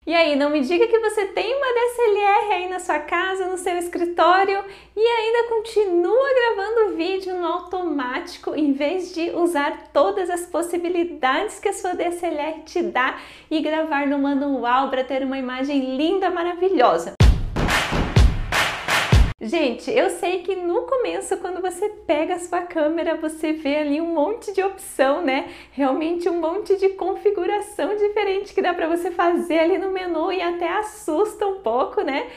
E aí, não me diga que você tem uma DSLR aí na sua casa, no seu escritório e ainda continua gravando vídeo no automático em vez de usar todas as possibilidades que a sua DSLR te dá e gravar no manual para ter uma imagem linda, maravilhosa. Gente, eu sei que no começo, quando você pega a sua câmera, você vê ali um monte de opção, né? Realmente um monte de configuração diferente que dá para você fazer ali no menu e até assusta um pouco, né?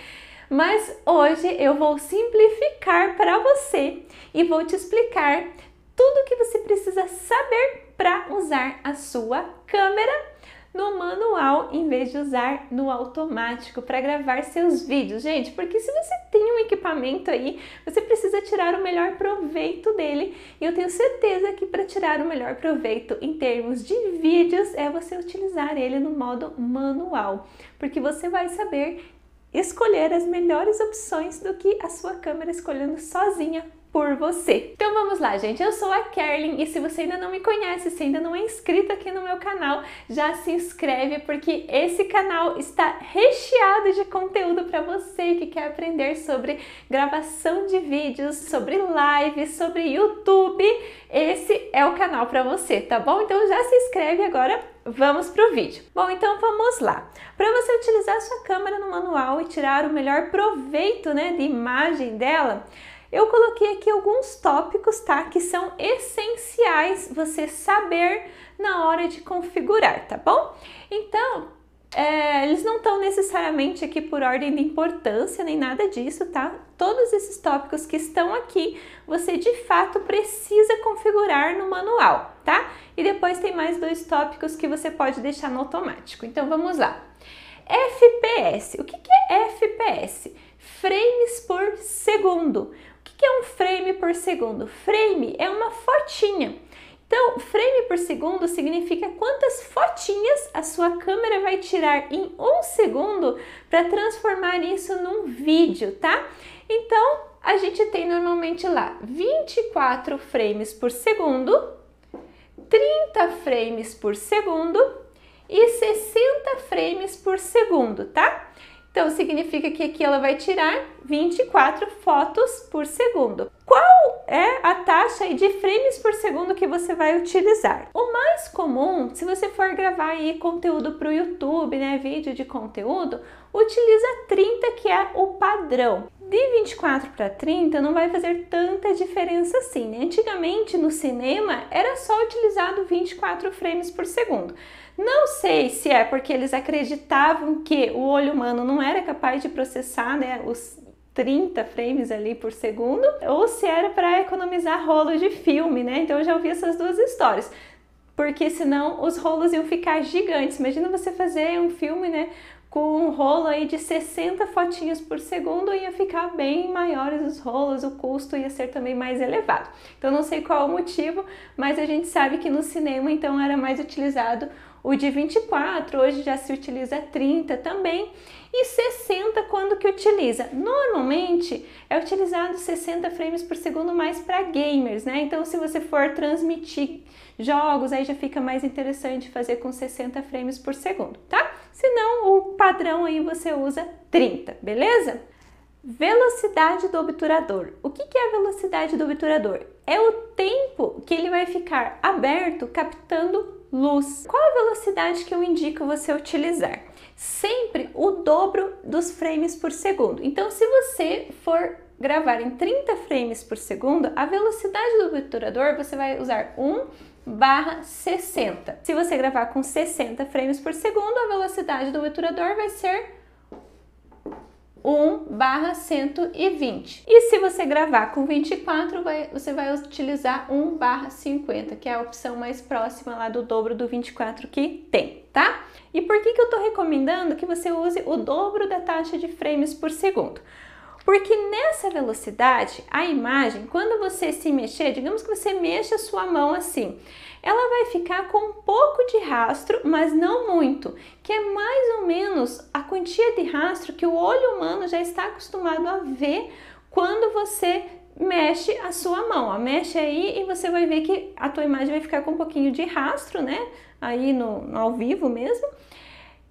Mas hoje eu vou simplificar para você e vou te explicar tudo o que você precisa saber para usar a sua câmera no manual em vez de usar no automático para gravar seus vídeos, gente, porque se você tem um equipamento aí, você precisa tirar o melhor proveito dele e eu tenho certeza que para tirar o melhor proveito em termos de vídeos é você utilizar ele no modo manual, porque você vai saber escolher as melhores opções do que a sua câmera escolhendo sozinha por você. Então vamos lá, gente, eu sou a Kerlin e se você ainda não me conhece, se ainda não é inscrito aqui no meu canal, já se inscreve porque esse canal está recheado de conteúdo para você que quer aprender sobre gravação de vídeos, sobre lives, sobre YouTube. Esse é o canal para você, tá bom? Então já se inscreve agora. Vamos para o vídeo. Bom, então vamos lá. Para você utilizar a sua câmera no manual e tirar o melhor proveito, né, de imagem dela, eu coloquei aqui alguns tópicos, tá, que são essenciais você saber na hora de configurar, tá bom? Então, eles não estão necessariamente aqui por ordem de importância, nem nada disso, tá? Todos esses tópicos que estão aqui, você de fato precisa configurar no manual, tá? E depois tem mais dois tópicos que você pode deixar no automático. Então, vamos lá. FPS. O que é FPS? Frames por segundo. O que é um frame por segundo? Frame é uma fotinha. Então, frame por segundo significa quantas fotinhas a sua câmera vai tirar em um segundo para transformar isso num vídeo, tá? Então, a gente tem normalmente lá 24 frames por segundo, 30 frames por segundo e 60 frames por segundo, tá? Então, significa que aqui ela vai tirar 24 fotos por segundo. Qual é a taxa de frames por segundo que você vai utilizar? O mais comum, se você for gravar aí conteúdo para o YouTube, né, vídeo de conteúdo, utiliza 30, que é o padrão. De 24 para 30 não vai fazer tanta diferença assim, né? Antigamente no cinema era só utilizado 24 frames por segundo. Não sei se é porque eles acreditavam que o olho humano não era capaz de processar, né, os 30 frames ali por segundo, ou se era para economizar rolo de filme, né? Então eu já ouvi essas duas histórias, porque senão os rolos iam ficar gigantes. Imagina você fazer um filme, né, com um rolo aí de 60 fotinhas por segundo, ia ficar bem maiores os rolos, o custo ia ser também mais elevado. Então não sei qual o motivo, mas a gente sabe que no cinema então era mais utilizado o de 24, hoje já se utiliza 30 também, e 60 quando que utiliza? Normalmente é utilizado 60 frames por segundo mais para gamers, né? Então se você for transmitir jogos, aí já fica mais interessante fazer com 60 frames por segundo, tá? Senão o padrão aí você usa 30, beleza? Velocidade do obturador. O que é a velocidade do obturador? É o tempo que ele vai ficar aberto captando luz. Qual a velocidade que eu indico você utilizar? Sempre o dobro dos frames por segundo. Então, se você for gravar em 30 frames por segundo, a velocidade do obturador você vai usar 1/60. Se você gravar com 60 frames por segundo, a velocidade do obturador vai ser 1/120. E se você gravar com 24, você vai utilizar 1/50, que é a opção mais próxima lá do dobro do 24 que tem, tá? E por que eu tô recomendando que você use o dobro da taxa de frames por segundo? Porque nessa velocidade, a imagem, quando você se mexer, digamos que você mexa a sua mão assim, ela vai ficar com um pouco de rastro, mas não muito, que é mais ou menos a quantia de rastro que o olho humano já está acostumado a ver quando você mexe a sua mão. Ó, mexe aí e você vai ver que a tua imagem vai ficar com um pouquinho de rastro, né? Aí no ao vivo mesmo.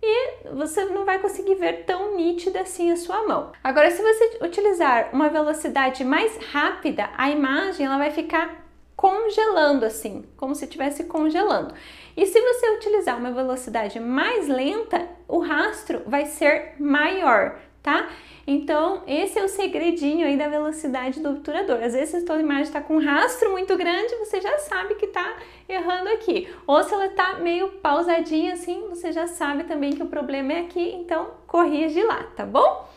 e você não vai conseguir ver tão nítida assim a sua mão. Agora, se você utilizar uma velocidade mais rápida, a imagem ela vai ficar congelando assim, como se estivesse congelando. E se você utilizar uma velocidade mais lenta, o rastro vai ser maior, tá? Então, esse é o segredinho aí da velocidade do obturador. Às vezes, se a sua imagem está com um rastro muito grande, você já sabe que está errando aqui. Ou se ela está meio pausadinha assim, você já sabe também que o problema é aqui, então corrige lá, tá bom?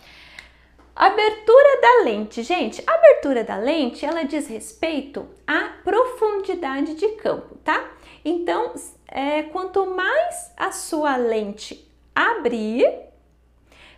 Abertura da lente. Gente, a abertura da lente, ela diz respeito à profundidade de campo, tá? Então, quanto mais a sua lente abrir,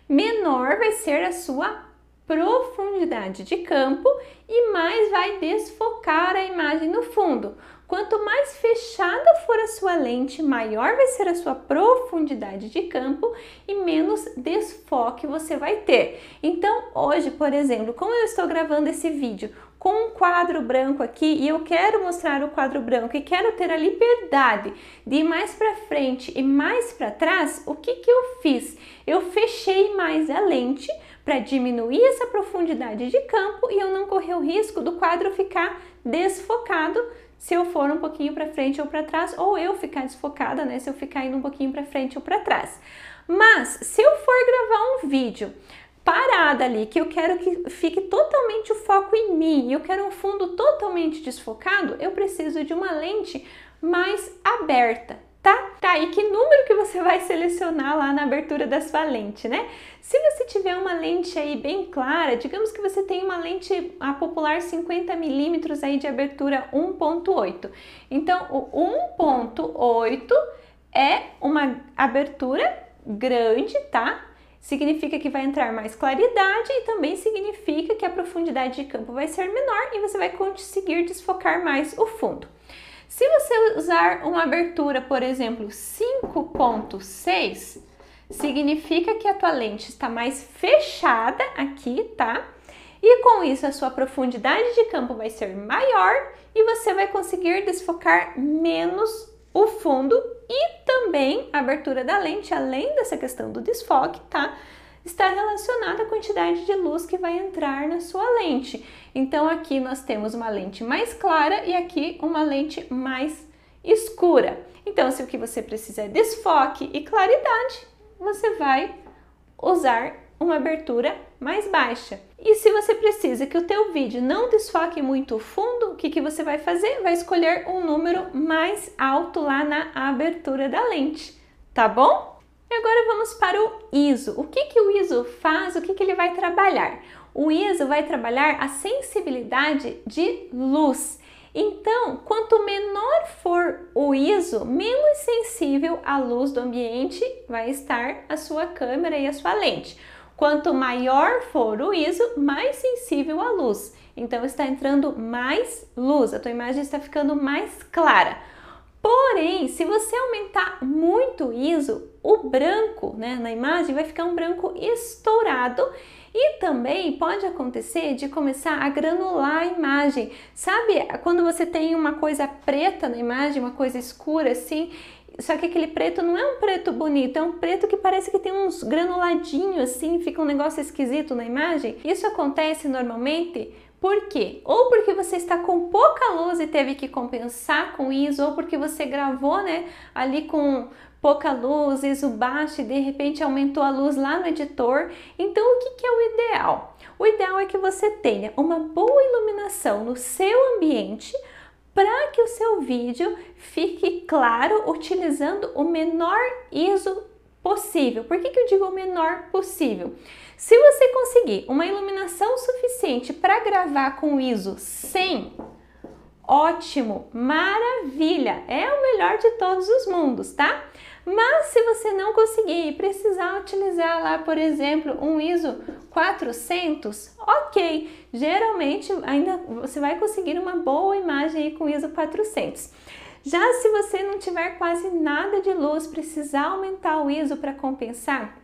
menor vai ser a sua profundidade de campo e mais vai desfocar a imagem no fundo. Quanto mais fechada for a sua lente, maior vai ser a sua profundidade de campo e menos desfoque você vai ter. Então, hoje, por exemplo, como eu estou gravando esse vídeo com um quadro branco aqui e eu quero mostrar o quadro branco e quero ter a liberdade de ir mais para frente e mais para trás, o que eu fiz? Eu fechei mais a lente para diminuir essa profundidade de campo e eu não correr o risco do quadro ficar desfocado se eu for um pouquinho para frente ou para trás, ou eu ficar desfocada, né, se eu ficar indo um pouquinho para frente ou para trás. Mas se eu for gravar um vídeo parada ali, que eu quero que fique totalmente o foco em mim, eu quero um fundo totalmente desfocado, eu preciso de uma lente mais aberta, tá? Tá, e que número que você vai selecionar lá na abertura da sua lente, né? Se você tiver uma lente aí bem clara, digamos que você tem uma lente, a popular 50mm aí de abertura 1.8. Então, o 1.8 é uma abertura grande, tá? Significa que vai entrar mais claridade e também significa que a profundidade de campo vai ser menor e você vai conseguir desfocar mais o fundo. Se você usar uma abertura, por exemplo, 5.6, significa que a tua lente está mais fechada aqui, tá? E com isso a sua profundidade de campo vai ser maior e você vai conseguir desfocar menos o fundo e também a abertura da lente, além dessa questão do desfoque, tá? Está relacionada à quantidade de luz que vai entrar na sua lente. Então aqui nós temos uma lente mais clara e aqui uma lente mais escura. Então se o que você precisa é desfoque e claridade, você vai usar uma abertura mais baixa. E se você precisa que o teu vídeo não desfoque muito o fundo, o que você vai fazer? Vai escolher um número mais alto lá na abertura da lente, tá bom? E agora vamos para o ISO. O que o ISO faz? O que ele vai trabalhar? O ISO vai trabalhar a sensibilidade de luz. Então, quanto menor for o ISO, menos sensível à luz do ambiente vai estar a sua câmera e a sua lente. Quanto maior for o ISO, mais sensível à luz. Então, está entrando mais luz, a tua imagem está ficando mais clara. Porém, se você aumentar muito o ISO, o branco, né, na imagem vai ficar um branco estourado e também pode acontecer de começar a granular a imagem. Sabe quando você tem uma coisa preta na imagem, uma coisa escura assim, só que aquele preto não é um preto bonito, é um preto que parece que tem uns granuladinhos assim, fica um negócio esquisito na imagem? Isso acontece normalmente. Por quê? Ou porque você está com pouca luz e teve que compensar com ISO, ou porque você gravou, né, ali com pouca luz, ISO baixo e de repente aumentou a luz lá no editor. Então, o que é o ideal? O ideal é que você tenha uma boa iluminação no seu ambiente para que o seu vídeo fique claro utilizando o menor ISO possível. Por que eu digo o menor possível? Se você conseguir uma iluminação suficiente para gravar com ISO 100, ótimo, maravilha, é o melhor de todos os mundos, tá? Mas se você não conseguir e precisar utilizar lá, por exemplo, um ISO 400, ok, geralmente ainda você vai conseguir uma boa imagem aí com ISO 400. Já se você não tiver quase nada de luz, precisar aumentar o ISO para compensar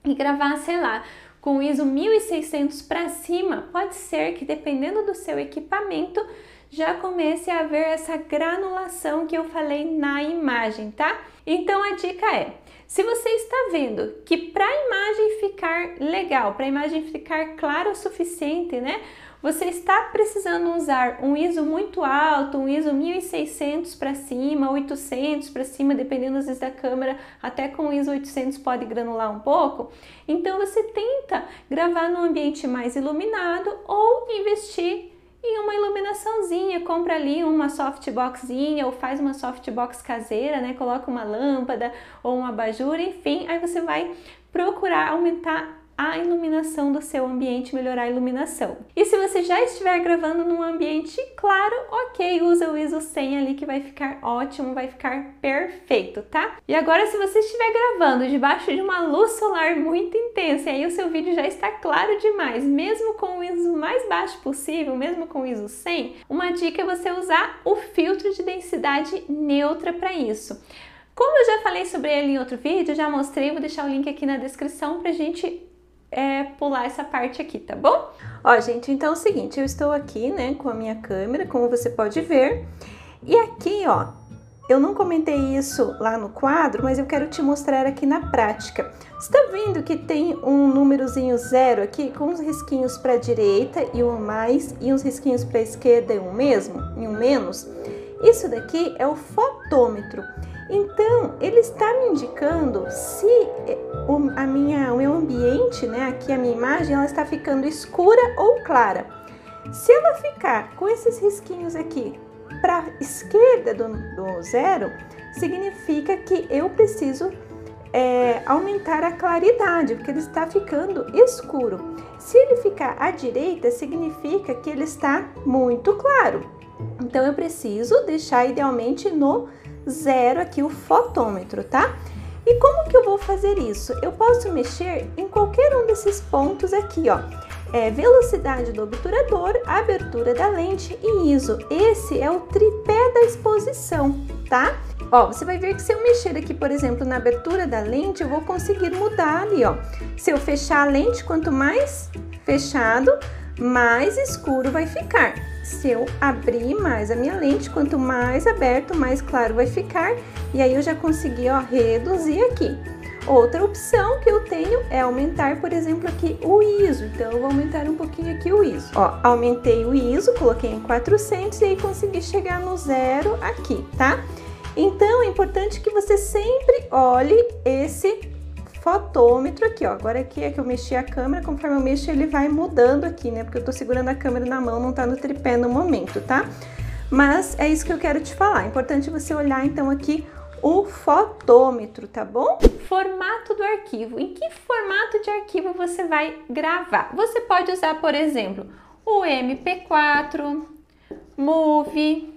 e gravar, sei lá, com ISO 1600 para cima, pode ser que dependendo do seu equipamento já comece a haver essa granulação que eu falei na imagem, tá? Então a dica é, Se você está vendo que para a imagem ficar legal, para a imagem ficar clara o suficiente, né? Você está precisando usar um ISO muito alto, um ISO 1600 para cima, 800 para cima, dependendo às vezes da câmera, até com o ISO 800 pode granular um pouco. Então você tenta gravar num ambiente mais iluminado ou investir em uma iluminaçãozinha, compra ali uma softboxzinha ou faz uma softbox caseira, né? Coloca uma lâmpada ou um abajur, enfim, aí você vai procurar aumentar a iluminação do seu ambiente, melhorar a iluminação. E se você já estiver gravando num ambiente claro, ok, usa o ISO 100 ali que vai ficar ótimo, vai ficar perfeito, tá? E agora se você estiver gravando debaixo de uma luz solar muito intensa e aí o seu vídeo já está claro demais, mesmo com o ISO mais baixo possível, mesmo com o ISO 100, uma dica é você usar o filtro de densidade neutra para isso. Como eu já falei sobre ele em outro vídeo, já mostrei, vou deixar o link aqui na descrição pra gente pular essa parte aqui, tá bom? Ó, gente, então é o seguinte, eu estou aqui, né, com a minha câmera, como você pode ver, e aqui, ó, eu não comentei isso lá no quadro, mas eu quero te mostrar aqui na prática. Você tá vendo que tem um númerozinho 0 aqui, com uns risquinhos para a direita e um mais, e uns risquinhos para a esquerda e um menos? Isso daqui é o fotômetro. Então, ele está me indicando se o meu ambiente, né, aqui a minha imagem, ela está ficando escura ou clara. Se ela ficar com esses risquinhos aqui para a esquerda do 0, significa que eu preciso aumentar a claridade, porque ele está ficando escuro. Se ele ficar à direita, significa que ele está muito claro. Então, eu preciso deixar idealmente no 0 aqui o fotômetro, tá? E como que eu vou fazer isso? Eu posso mexer em qualquer um desses pontos aqui, ó. Velocidade do obturador, abertura da lente e ISO. Esse é o tripé da exposição, tá? Ó, você vai ver que se eu mexer aqui, por exemplo, na abertura da lente, eu vou conseguir mudar ali, ó. Se eu fechar a lente, quanto mais fechado, mais escuro vai ficar. Se eu abrir mais a minha lente, quanto mais aberto, mais claro vai ficar. E aí eu já consegui, ó, reduzir aqui. Outra opção que eu tenho é aumentar, por exemplo, aqui o ISO. Então, eu vou aumentar um pouquinho aqui o ISO. Ó, aumentei o ISO, coloquei em 400 e aí consegui chegar no 0 aqui, tá? Então, é importante que você sempre olhe esse fotômetro aqui, ó. Agora aqui é que eu mexi a câmera, conforme eu mexo ele vai mudando aqui, né? Porque eu tô segurando a câmera na mão, não tá no tripé no momento, tá? Mas é isso que eu quero te falar. É importante você olhar então aqui o fotômetro, tá bom? Formato do arquivo. Em que formato de arquivo você vai gravar? Você pode usar, por exemplo, o MP4, MOV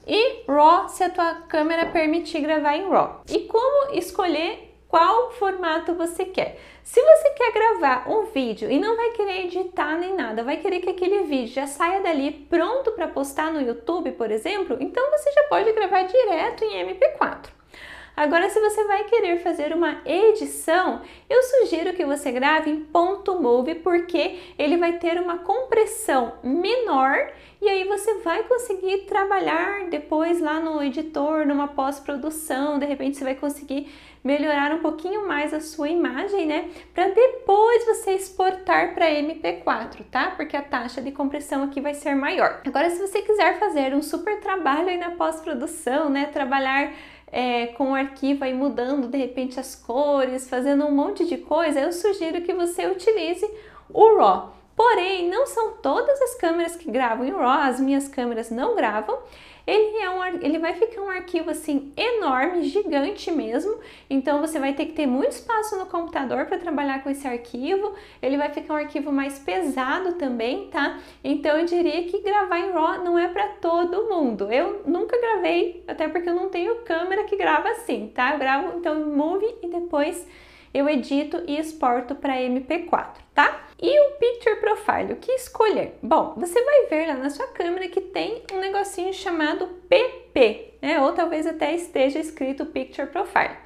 e RAW, se a tua câmera permitir gravar em RAW. E como escolher qual formato você quer? Se você quer gravar um vídeo e não vai querer editar nem nada, vai querer que aquele vídeo já saia dali pronto para postar no YouTube, por exemplo, então você já pode gravar direto em MP4. Agora, se você vai querer fazer uma edição, eu sugiro que você grave em .mov, porque ele vai ter uma compressão menor e aí você vai conseguir trabalhar depois lá no editor, numa pós-produção, de repente você vai conseguir melhorar um pouquinho mais a sua imagem, né? Para depois você exportar para MP4, tá? Porque a taxa de compressão aqui vai ser maior. Agora, se você quiser fazer um super trabalho aí na pós-produção, né? Trabalhar com o arquivo aí mudando de repente as cores, fazendo um monte de coisa, eu sugiro que você utilize o RAW. Porém, não são todas as câmeras que gravam em RAW, as minhas câmeras não gravam. Ele vai ficar um arquivo assim enorme, gigante mesmo, então você vai ter que ter muito espaço no computador para trabalhar com esse arquivo. Ele vai ficar um arquivo mais pesado também, tá? Então eu diria que gravar em RAW não é para todo mundo. Eu nunca gravei, até porque eu não tenho câmera que grava assim, tá? Eu gravo então em MOV e depois eu edito e exporto para MP4, tá? E o Picture Profile, o que escolher? Bom, você vai ver lá na sua câmera que tem um negocinho chamado PP, né? Ou talvez até esteja escrito Picture Profile.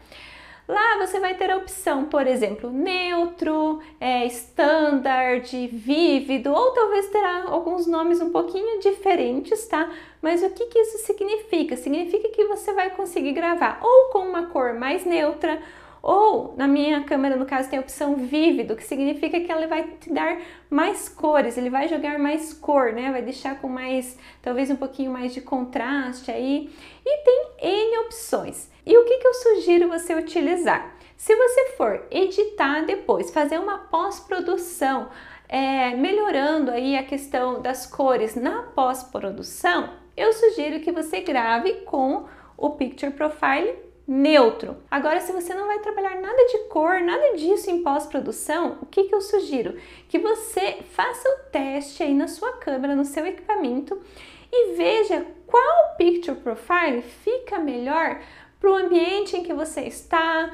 Lá você vai ter a opção, por exemplo, neutro, standard, vívido, ou talvez terá alguns nomes um pouquinho diferentes, tá? Mas o que que isso significa? Significa que você vai conseguir gravar ou com uma cor mais neutra, ou na minha câmera, no caso, tem a opção vívido, que significa que ela vai te dar mais cores, ele vai jogar mais cor, né? Vai deixar com mais, talvez um pouquinho mais de contraste aí. E tem N opções. E o que que eu sugiro você utilizar? Se você for editar depois, fazer uma pós-produção, melhorando aí a questão das cores na pós-produção, eu sugiro que você grave com o Picture Profile neutro. Agora, se você não vai trabalhar nada de cor, nada disso em pós-produção, o que que eu sugiro? Que você faça o teste aí na sua câmera, no seu equipamento e veja qual Picture Profile fica melhor para o ambiente em que você está,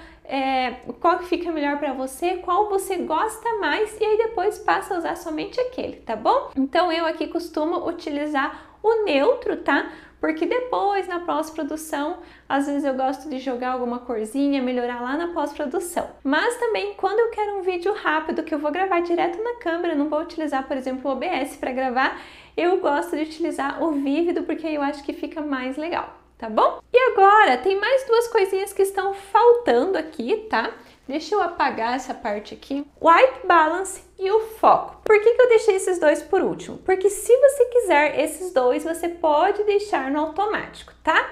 qual que fica melhor para você, qual você gosta mais e aí depois passa a usar somente aquele, tá bom? Então eu aqui costumo utilizar o neutro, tá? Porque depois, na pós-produção, às vezes eu gosto de jogar alguma corzinha, melhorar lá na pós-produção. Mas também, quando eu quero um vídeo rápido, que eu vou gravar direto na câmera, não vou utilizar, por exemplo, o OBS para gravar, eu gosto de utilizar o vívido, porque eu acho que fica mais legal, tá bom? E agora, tem mais duas coisinhas que estão faltando aqui, tá? Deixa eu apagar essa parte aqui. White Balance e o foco. Por que que eu deixei esses dois por último? Porque se você quiser esses dois, você pode deixar no automático, tá?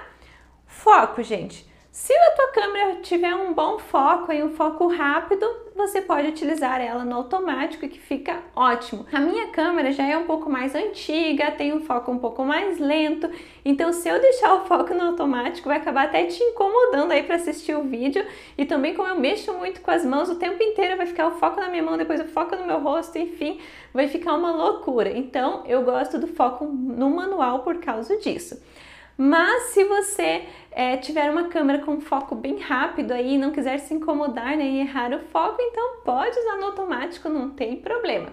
Foco, gente. Se a tua câmera tiver um bom foco e um foco rápido, você pode utilizar ela no automático, que fica ótimo. A minha câmera já é um pouco mais antiga, tem um foco um pouco mais lento, então se eu deixar o foco no automático, vai acabar até te incomodando aí para assistir o vídeo. E também, como eu mexo muito com as mãos o tempo inteiro, vai ficar o foco na minha mão, depois o foco no meu rosto, enfim, vai ficar uma loucura. Então eu gosto do foco no manual por causa disso. Mas se você tiver uma câmera com foco bem rápido aí, não quiser se incomodar, né, e errar o foco, então pode usar no automático, não tem problema.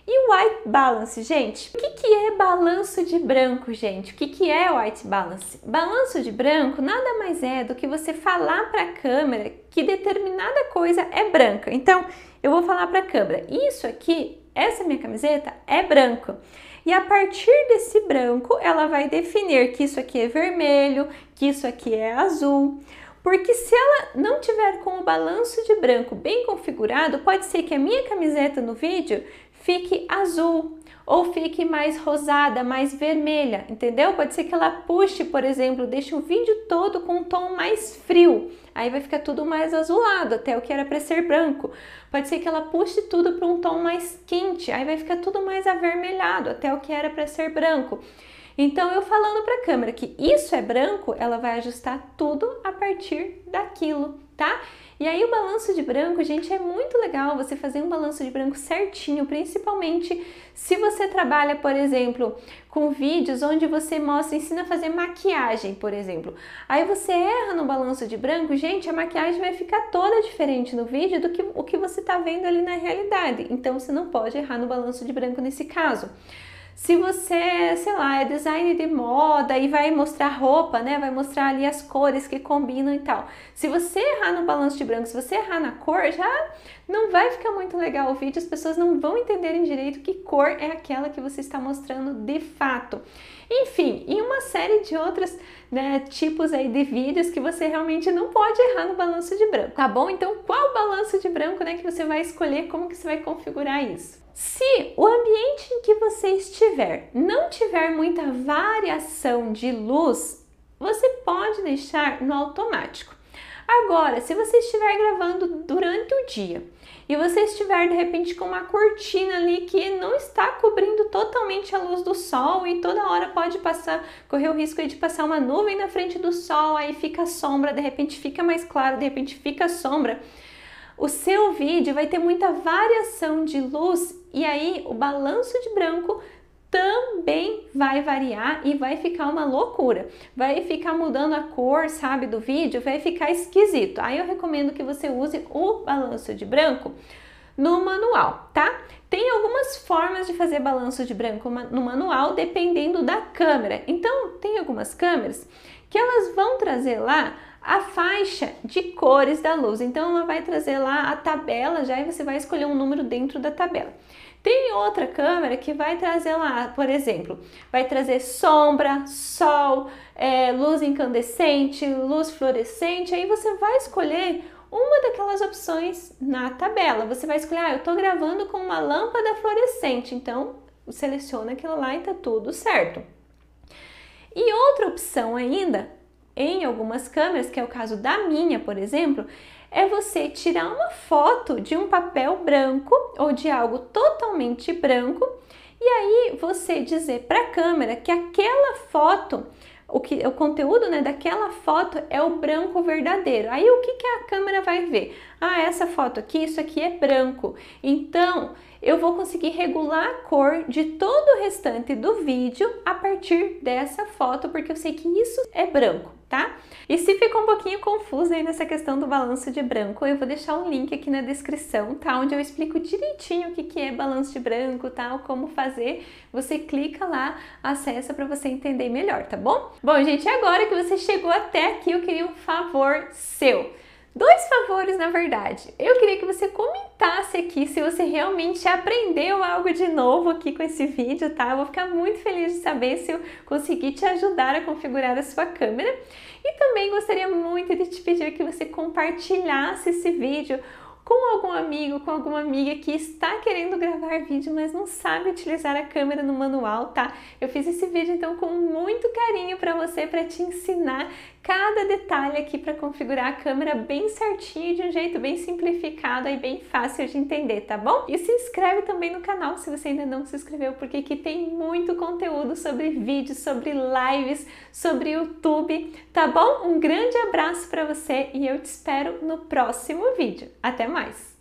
E o White Balance, gente? O que que é balanço de branco, gente? O que que é White Balance? Balanço de branco nada mais é do que você falar para a câmera que determinada coisa é branca. Então, eu vou falar para a câmera, isso aqui, essa minha camiseta é branco. E a partir desse branco, ela vai definir que isso aqui é vermelho, que isso aqui é azul. Porque se ela não tiver com o balanço de branco bem configurado, pode ser que a minha camiseta no vídeo fique azul ou fique mais rosada, mais vermelha, entendeu? Pode ser que ela puxe, por exemplo, deixe o vídeo todo com um tom mais frio, aí vai ficar tudo mais azulado, até o que era para ser branco. Pode ser que ela puxe tudo para um tom mais quente, aí vai ficar tudo mais avermelhado, até o que era para ser branco. Então, eu falando para a câmera que isso é branco, ela vai ajustar tudo a partir daquilo, tá? E aí o balanço de branco, gente, é muito legal você fazer um balanço de branco certinho, principalmente se você trabalha, por exemplo, com vídeos onde você ensina a fazer maquiagem, por exemplo. Aí você erra no balanço de branco, gente, a maquiagem vai ficar toda diferente no vídeo do que o que você está vendo ali na realidade. Então, você não pode errar no balanço de branco nesse caso. Se você, sei lá, é design de moda e vai mostrar roupa, né? Vai mostrar ali as cores que combinam e tal. Se você errar no balanço de branco, se você errar na cor, já não vai ficar muito legal o vídeo. As pessoas não vão entenderem direito que cor é aquela que você está mostrando de fato. Enfim, e uma série de outros, né, tipos aí de vídeos que você realmente não pode errar no balanço de branco, tá bom? Então, qual balanço de branco, né, que você vai escolher, como que você vai configurar isso? Se o ambiente em que você estiver não tiver muita variação de luz, você pode deixar no automático. Agora, se você estiver gravando durante o dia e você estiver de repente com uma cortina ali que não está cobrindo totalmente a luz do sol e toda hora pode correr o risco de passar uma nuvem na frente do sol, aí fica sombra, de repente fica mais claro, de repente fica sombra, o seu vídeo vai ter muita variação de luz e aí o balanço de branco também vai variar e vai ficar uma loucura. Vai ficar mudando a cor, sabe, do vídeo, vai ficar esquisito. Aí eu recomendo que você use o balanço de branco no manual, tá? Tem algumas formas de fazer balanço de branco no manual, dependendo da câmera. Então, tem algumas câmeras que elas vão trazer lá a faixa de cores da luz. Então ela vai trazer lá a tabela já e você vai escolher um número dentro da tabela. Tem outra câmera que vai trazer lá, por exemplo, vai trazer sombra, sol, luz incandescente, luz fluorescente. Aí você vai escolher uma daquelas opções na tabela. Você vai escolher, eu estou gravando com uma lâmpada fluorescente, então seleciona aquilo lá e tá tudo certo. E outra opção ainda, em algumas câmeras, que é o caso da minha, por exemplo, é você tirar uma foto de um papel branco ou de algo totalmente branco e aí você dizer para a câmera que aquela foto, o conteúdo, né, daquela foto é o branco verdadeiro. Aí o que a câmera vai ver? Essa foto aqui, isso aqui é branco. Então eu vou conseguir regular a cor de todo o restante do vídeo a partir dessa foto, porque eu sei que isso é branco, tá? E se ficou um pouquinho confuso aí nessa questão do balanço de branco, eu vou deixar um link aqui na descrição, tá? Onde eu explico direitinho o que é balanço de branco, tá? Como fazer. Você clica lá, acessa para você entender melhor, tá bom? Bom, gente, agora que você chegou até aqui, eu queria um favor seu. 2 favores, na verdade. Eu queria que você comentasse aqui se você realmente aprendeu algo de novo aqui com esse vídeo, tá? Eu vou ficar muito feliz de saber se eu consegui te ajudar a configurar a sua câmera. E também gostaria muito de te pedir que você compartilhasse esse vídeo com algum amigo, com alguma amiga que está querendo gravar vídeo, mas não sabe utilizar a câmera no manual, tá? Eu fiz esse vídeo então com muito carinho para você, para te ensinar cada detalhe aqui para configurar a câmera bem certinho, de um jeito bem simplificado e bem fácil de entender, tá bom? E se inscreve também no canal se você ainda não se inscreveu, porque aqui tem muito conteúdo sobre vídeos, sobre lives, sobre YouTube, tá bom? Um grande abraço para você e eu te espero no próximo vídeo. Até mais!